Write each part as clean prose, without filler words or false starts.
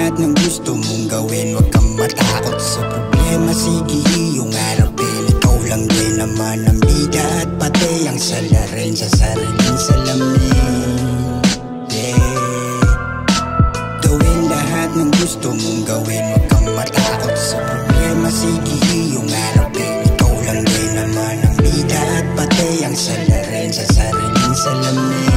lahat ng gusto mong gawin. Huwag kang matakot sa problema, sige iyong harapin. Ikaw lang din naman ang bida at pati ang salarin sa sariling salamin. Gawin lahat ng gusto mong gawin. Huwag kang matakot sa problema, sige iyong harapin. Ikaw lang din naman ang bida at pati ang salarin sa sariling salamin.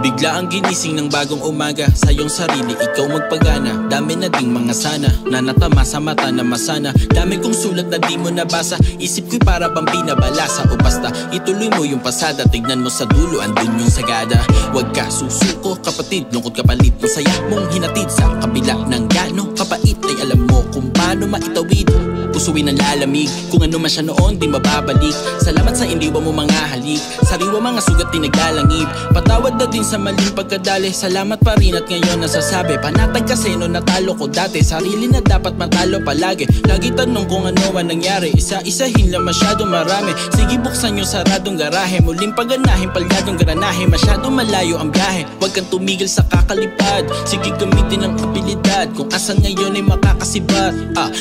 Bigla ang ginising ng bagong umaga. Sa iyong sarili, ikaw magpagana. Dami na ding mga sana na natama sa mata na masana. Dami kong sulat na di mo nabasa. Isip ko'y para bang binabalasa. O basta ituloy mo yung pasada. Tignan mo sa dulo, andun yung sagada. Huwag ka susuko kapatid, lungkot kapalit ng saya mong hinatid. Sa kabila ng gano kapait ay alam mo kung paano maitawid. Pusuin ang lalamig, kung ano man siya noon di mababalik. Salamat sa indiwa mo mga halik, sariwa mga sugat di naglalangib. Patawad na din sa maling pagkadali, salamat pa rin at ngayon nasasabi. Panatag kasi no natalo ko dati, sarili na dapat matalo palagi. Lagi tanong kung ano ang nangyari, isa-isahin lang masyado marami. Sige buksan yung saradong garahe, muling paganahin palyadong granahe. Masyado malayo ang biyahe, huwag kang tumigil sa kakalipad. Sige gamitin ang abilidad, kung asan ngayon ay makakasibat.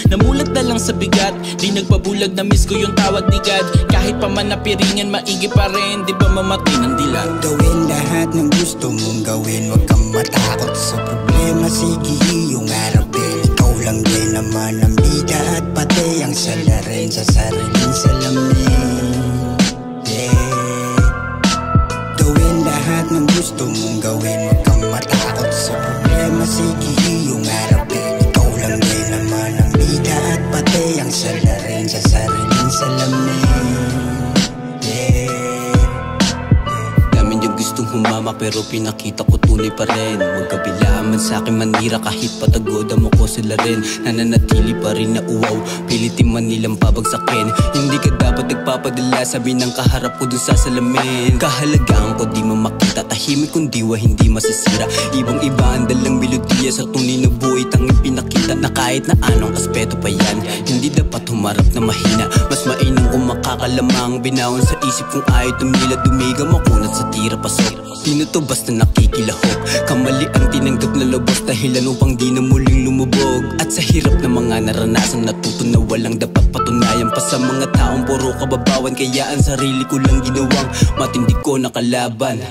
Namulat na lang sa bigat, di nagpabulag na miss ko yung tawag ni God. Kahit pa man napiringan, maigi pa rin, di ba mamatay ng dilag. Gawin lahat ng gusto mong gawin. Huwag kang matakot sa problema, sige iyong harapin. Ikaw lang din naman ang bida at pati ang salarin sa sariling salamin. Gawin lahat ng gusto mong gawin. Huwag kang matakot sa problema, sige iyong harapin. Ikaw lang din naman ang bida at pati ang salarin sa sariling salamin. Gustong humama pero pinakita ko tunay pa rin. Magkabilaan man sa'kin manira, kahit patagoda mo ko sila rin. Nananatili pa rin na uwaw, pilitin man nilang pabagsakin. Hindi ka dapat nagpapadala, sabi ng kaharap ko dun sa salamin. Kahalagaan ko di mo makita, tahimik kung diwa hindi masisira. Ibang iba ang dalang melodiya sa tunay na buhay, tanging pinakita na kahit na anong aspeto pa yan. Hindi dapat humarap na mahina, mas mainam kung makakalamang. Binaon sa isip kung ayaw tumila, dumiga makunat sa tira pasok. Di na to basta nakikilahok, kamali ang tinanggap na lubos, dahilan upang di na muling lumubog. At sa hirap ng mga naranasan, natuto na walang dapat patunayan pa sa mga taong puro kababawan. Kaya ang sarili ko lang ginawang matindi ko nakalaban.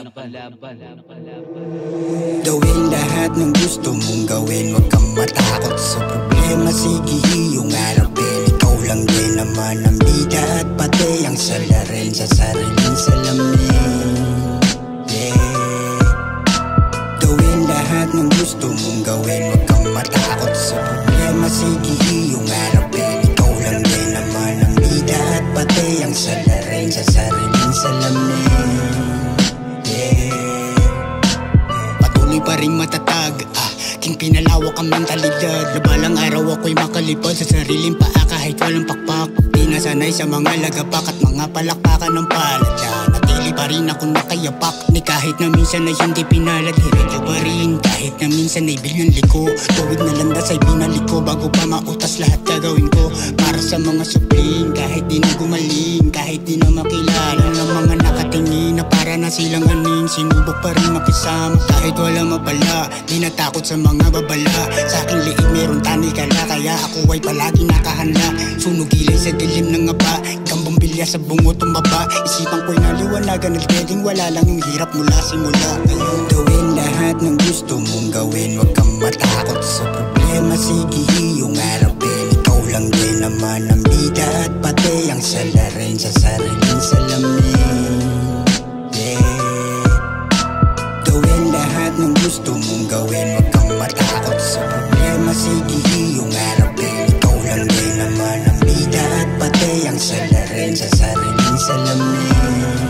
Gawin lahat ng gusto mong gawin. Huwag kang matakot sa problema, sige iyong harapin. Ikaw lang din naman ang bida at pati ang salarin sa sariling salamin. Gawin lahat ng gusto mong gawin. Huwag kang matakot sa problema, sige iyong harapin. Ikaw lang din naman ang bida at pati ang salarin sa sariling salamin. Patuloy pa rin matatag, king pinalawak ang mentalidad. Labalang araw ako'y makalipad sa sariling paa kahit walang pakpak. Di nasanay sa mga lagapak at mga palakpakan ng palad. Natili pa rin akong nakayapak, ni kahit na minsan ay hindi pinalad. Hiradyo pa rin kahit na minsan ay bilyang liko. Tuwid na landas ay binaliko, bago pa mautas lahat gagawin ko. Para sa mga supling, kahit di na gumaling, kahit di na makilala ng mga nakatingin na para na silang aning. Sinubok pa rin makisama kahit wala mapala, di natakot sa mga babala. Sa aking liig meron tanikala, kaya ako ay palagi nakahanda. Sunugilay sa dilim ng ngaba, gambambilya sa bungo tumaba. Isipan ko'y naliwanagan at pwedeng wala lang yung hirap mula simula. Ngayon gawin lahat ng gusto mong gawin. Huwag kang matakot sa problema, sige iyong harapin. Ikaw lang din naman ang bida at pati ang salarin sa sariling salamin. Gawin lahat ng gusto mong gawin. Huwag kang matakot sa problema, sige iyong harapin. Ikaw lang din naman ang bida at pati ang salarin sa sariling salamin.